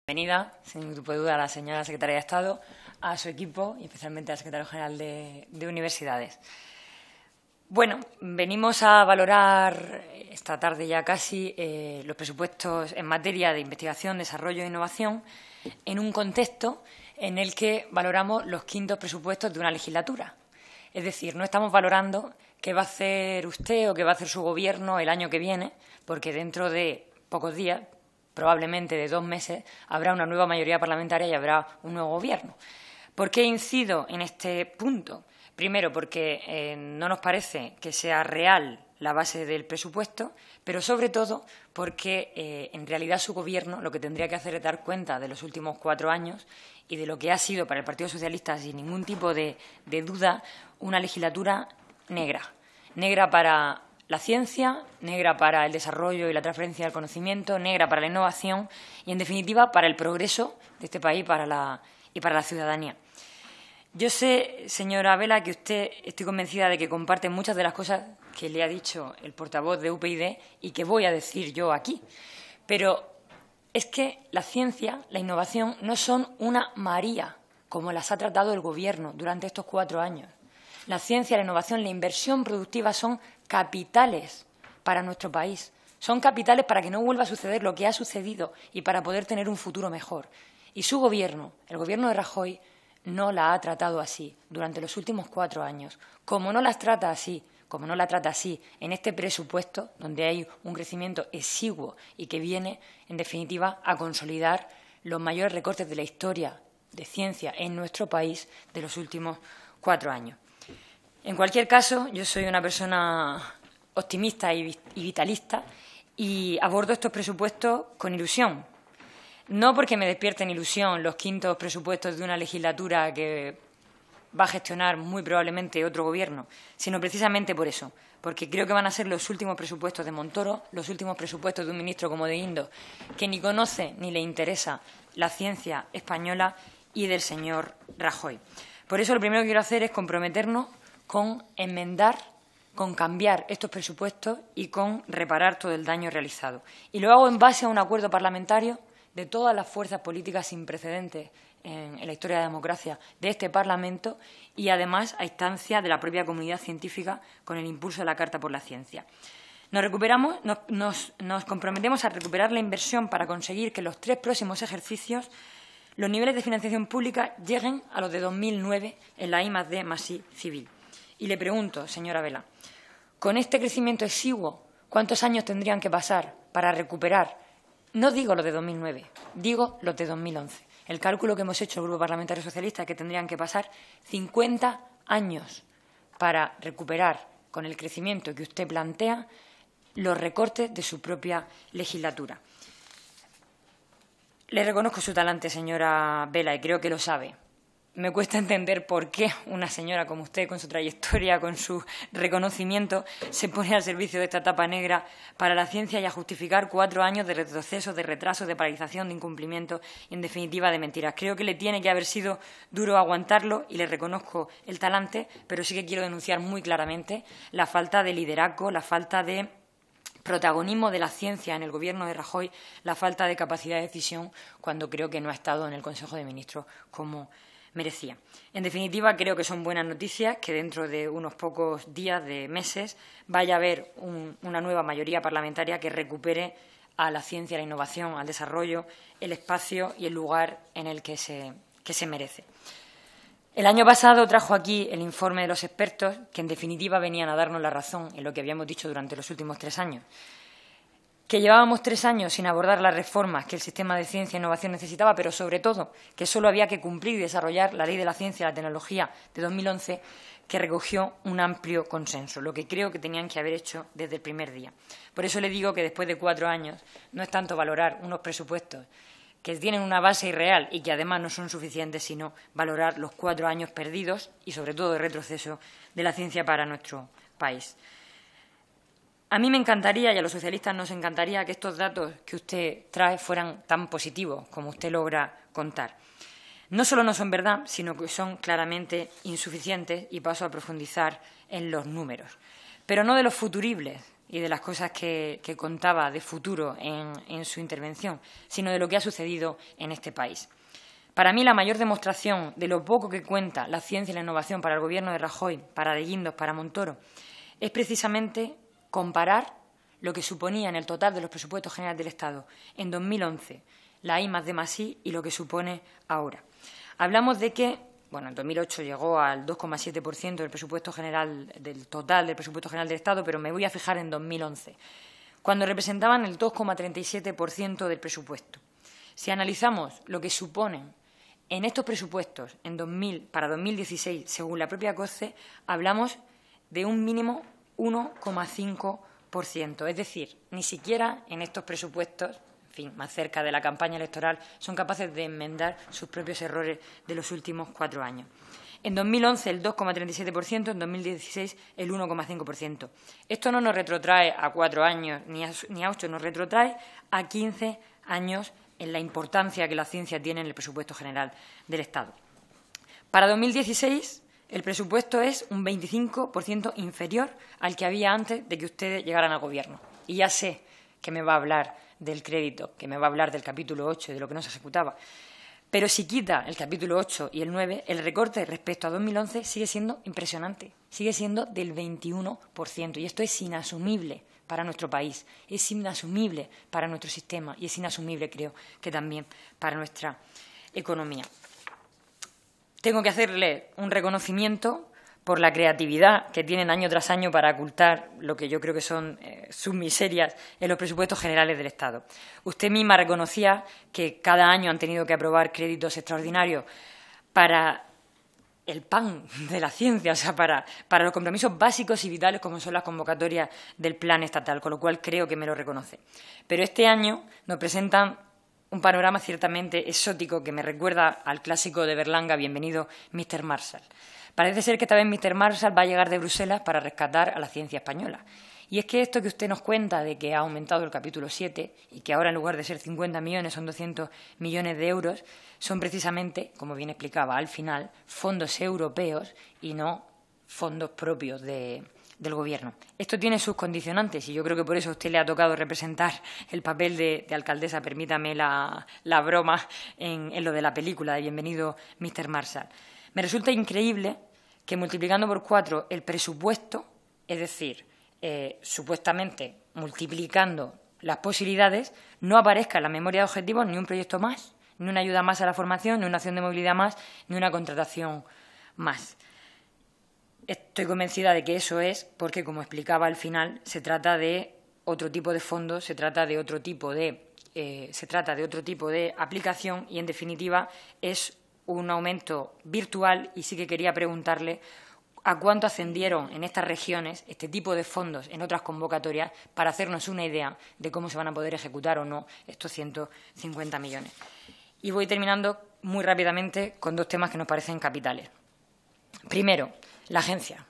Bienvenida, sin ningún tipo de duda, a la señora Secretaria de Estado, a su equipo y especialmente al Secretario General de Universidades. Bueno, venimos a valorar esta tarde ya casi los presupuestos en materia de investigación, desarrollo e innovación en un contexto en el que valoramos los quintos presupuestos de una legislatura. Es decir, no estamos valorando qué va a hacer usted o qué va a hacer su Gobierno el año que viene, porque dentro de pocos días, probablemente de 2 meses, habrá una nueva mayoría parlamentaria y habrá un nuevo Gobierno. ¿Por qué incido en este punto? Primero, porque no nos parece que sea real la base del presupuesto, pero sobre todo porque en realidad su Gobierno lo que tendría que hacer es dar cuenta de los últimos 4 años y de lo que ha sido para el Partido Socialista, sin ningún tipo de duda, una legislatura negra. Negra para la ciencia, negra para el desarrollo y la transferencia del conocimiento, negra para la innovación y, en definitiva, para el progreso de este país y para la ciudadanía. Yo sé, señora Vela, que usted, estoy convencida de que comparte muchas de las cosas que le ha dicho el portavoz de UPyD y que voy a decir yo aquí. Pero es que la ciencia, la innovación, no son una María, como las ha tratado el Gobierno durante estos 4 años. La ciencia, la innovación, la inversión productiva son capitales para nuestro país. Son capitales para que no vuelva a suceder lo que ha sucedido y para poder tener un futuro mejor. Y su Gobierno, el Gobierno de Rajoy, no la ha tratado así durante los últimos 4 años. Como no las trata así, como no la trata así en este presupuesto, donde hay un crecimiento exiguo y que viene, en definitiva, a consolidar los mayores recortes de la historia de ciencia en nuestro país de los últimos 4 años. En cualquier caso, yo soy una persona optimista y vitalista y abordo estos presupuestos con ilusión. No porque me despierten ilusión los quintos presupuestos de una legislatura que va a gestionar muy probablemente otro Gobierno, sino precisamente por eso, porque creo que van a ser los últimos presupuestos de Montoro, los últimos presupuestos de un ministro como de Guindos, que ni conoce ni le interesa la ciencia española, y del señor Rajoy. Por eso lo primero que quiero hacer es comprometernos con enmendar, con cambiar estos presupuestos y con reparar todo el daño realizado. Y lo hago en base a un acuerdo parlamentario de todas las fuerzas políticas sin precedentes en la historia de la democracia de este Parlamento y, además, a instancia de la propia comunidad científica con el impulso de la Carta por la Ciencia. Nos comprometemos a recuperar la inversión para conseguir que en los 3 próximos ejercicios los niveles de financiación pública lleguen a los de 2009 en la I+D+I civil. Y le pregunto, señora Vela, con este crecimiento exiguo, ¿cuántos años tendrían que pasar para recuperar? No digo los de 2009, digo los de 2011. El cálculo que hemos hecho el Grupo Parlamentario Socialista es que tendrían que pasar 50 años para recuperar, con el crecimiento que usted plantea, los recortes de su propia legislatura. Le reconozco su talante, señora Vela, y creo que lo sabe. Me cuesta entender por qué una señora como usted, con su trayectoria, con su reconocimiento, se pone al servicio de esta etapa negra para la ciencia y a justificar 4 años de retroceso, de retraso, de paralización, de incumplimiento y, en definitiva, de mentiras. Creo que le tiene que haber sido duro aguantarlo y le reconozco el talante, pero sí que quiero denunciar muy claramente la falta de liderazgo, la falta de protagonismo de la ciencia en el Gobierno de Rajoy, la falta de capacidad de decisión cuando creo que no ha estado en el Consejo de Ministros como merecía. En definitiva, creo que son buenas noticias que dentro de unos pocos días, de meses, vaya a haber una nueva mayoría parlamentaria que recupere a la ciencia, a la innovación, al desarrollo, el espacio y el lugar en el que se merece. El año pasado trajo aquí el informe de los expertos que, en definitiva, venían a darnos la razón en lo que habíamos dicho durante los últimos 3 años. Que llevábamos 3 años sin abordar las reformas que el sistema de ciencia e innovación necesitaba, pero, sobre todo, que solo había que cumplir y desarrollar la Ley de la Ciencia y la Tecnología de 2011, que recogió un amplio consenso, lo que creo que tenían que haber hecho desde el primer día. Por eso le digo que después de 4 años no es tanto valorar unos presupuestos que tienen una base irreal y que además no son suficientes, sino valorar los 4 años perdidos y, sobre todo, de retroceso de la ciencia para nuestro país. A mí me encantaría, y a los socialistas nos encantaría, que estos datos que usted trae fueran tan positivos como usted logra contar. No solo no son verdad, sino que son claramente insuficientes, y paso a profundizar en los números. Pero no de los futuribles, y de las cosas que contaba de futuro en su intervención, sino de lo que ha sucedido en este país. Para mí, la mayor demostración de lo poco que cuenta la ciencia y la innovación para el Gobierno de Rajoy, para de Guindos, para Montoro, es precisamente comparar lo que suponía en el total de los presupuestos generales del Estado en 2011 la I+D+I y lo que supone ahora. Hablamos de que, bueno, en 2008 llegó al 2,7% del presupuesto general, del total del presupuesto general del Estado, pero me voy a fijar en 2011, cuando representaban el 2,37% del presupuesto. Si analizamos lo que suponen en estos presupuestos para 2016, según la propia COCE, hablamos de un mínimo 1,5%. Es decir, ni siquiera en estos presupuestos, en fin, más cerca de la campaña electoral, son capaces de enmendar sus propios errores de los últimos 4 años. En 2011 el 2,37%, en 2016 el 1,5%. Esto no nos retrotrae a 4 años ni a 8, nos retrotrae a 15 años en la importancia que la ciencia tiene en el presupuesto general del Estado. Para 2016, el presupuesto es un 25% inferior al que había antes de que ustedes llegaran al Gobierno. Y ya sé que me va a hablar del crédito, que me va a hablar del capítulo 8 y de lo que no se ejecutaba. Pero si quita el capítulo 8 y el 9, el recorte respecto a 2011 sigue siendo impresionante, sigue siendo del 21%. Y esto es inasumible para nuestro país, es inasumible para nuestro sistema y es inasumible, creo, que también para nuestra economía. Tengo que hacerle un reconocimiento por la creatividad que tienen año tras año para ocultar lo que yo creo que son sus miserias en los presupuestos generales del Estado. Usted misma reconocía que cada año han tenido que aprobar créditos extraordinarios para el pan de la ciencia, o sea, para los compromisos básicos y vitales como son las convocatorias del plan estatal, con lo cual creo que me lo reconoce. Pero este año nos presentan un panorama ciertamente exótico que me recuerda al clásico de Berlanga, Bienvenido, Mr. Marshall. Parece ser que esta vez Mr. Marshall va a llegar de Bruselas para rescatar a la ciencia española. Y es que esto que usted nos cuenta de que ha aumentado el capítulo 7 y que ahora en lugar de ser 50 millones son 200 millones de euros, son precisamente, como bien explicaba al final, fondos europeos y no fondos propios del Gobierno. Esto tiene sus condicionantes y yo creo que por eso a usted le ha tocado representar el papel de alcaldesa, permítame la broma, en lo de la película de Bienvenido, Mr. Marshall. Me resulta increíble que multiplicando por 4 el presupuesto, es decir, supuestamente multiplicando las posibilidades, no aparezca en la memoria de objetivos ni un proyecto más, ni una ayuda más a la formación, ni una acción de movilidad más, ni una contratación más. Estoy convencida de que eso es porque, como explicaba al final, se trata de otro tipo de fondos, se trata de otro tipo de aplicación y, en definitiva, es un aumento virtual. Y sí que quería preguntarle a cuánto ascendieron en estas regiones este tipo de fondos en otras convocatorias para hacernos una idea de cómo se van a poder ejecutar o no estos 150 millones. Y voy terminando muy rápidamente con 2 temas que nos parecen capitales. Primero, la agencia.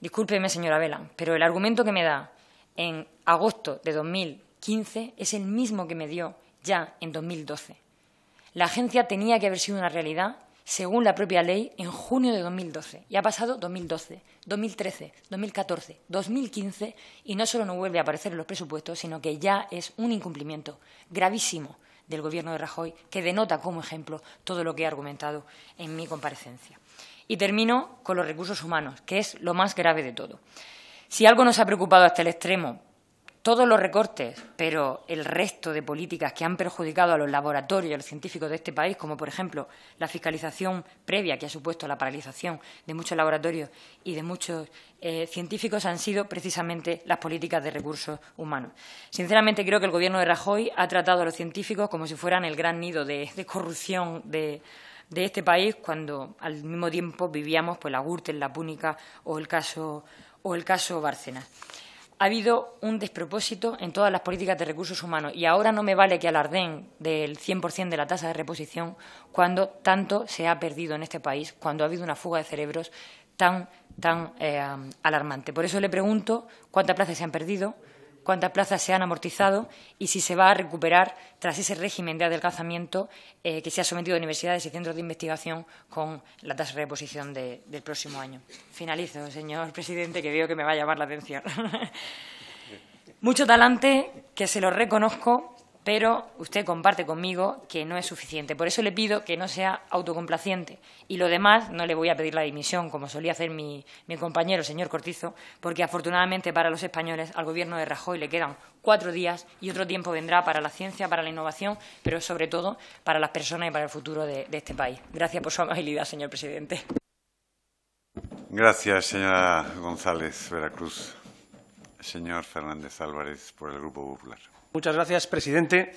Discúlpeme, señora Vela, pero el argumento que me da en agosto de 2015 es el mismo que me dio ya en 2012. La agencia tenía que haber sido una realidad, según la propia ley, en junio de 2012. Y ha pasado 2012, 2013, 2014, 2015 y no solo no vuelve a aparecer en los presupuestos, sino que ya es un incumplimiento gravísimo del Gobierno de Rajoy que denota como ejemplo todo lo que he argumentado en mi comparecencia. Y termino con los recursos humanos, que es lo más grave de todo. Si algo nos ha preocupado hasta el extremo, todos los recortes, pero el resto de políticas que han perjudicado a los laboratorios y a los científicos de este país, como por ejemplo la fiscalización previa que ha supuesto la paralización de muchos laboratorios y de muchos científicos, han sido precisamente las políticas de recursos humanos. Sinceramente creo que el Gobierno de Rajoy ha tratado a los científicos como si fueran el gran nido de corrupción de este país, cuando al mismo tiempo vivíamos pues la Gürtel, la Púnica o el caso Bárcenas. Ha habido un despropósito en todas las políticas de recursos humanos y ahora no me vale que alardeen del 100% de la tasa de reposición cuando tanto se ha perdido en este país, cuando ha habido una fuga de cerebros tan alarmante. Por eso le pregunto cuántas plazas se han perdido, cuántas plazas se han amortizado y si se va a recuperar tras ese régimen de adelgazamiento que se ha sometido a universidades y centros de investigación con la tasa de reposición del próximo año. Finalizo, señor presidente, que veo que me va a llamar la atención. Mucho talante, que se lo reconozco, pero usted comparte conmigo que no es suficiente. Por eso le pido que no sea autocomplaciente. Y lo demás, no le voy a pedir la dimisión, como solía hacer mi compañero, el señor Cortizo, porque afortunadamente para los españoles al Gobierno de Rajoy le quedan 4 días y otro tiempo vendrá para la ciencia, para la innovación, pero sobre todo para las personas y para el futuro de este país. Gracias por su amabilidad, señor presidente. Gracias, señora González Veracruz. Señor Fernández Álvarez, por el Grupo Popular. Muchas gracias, presidente.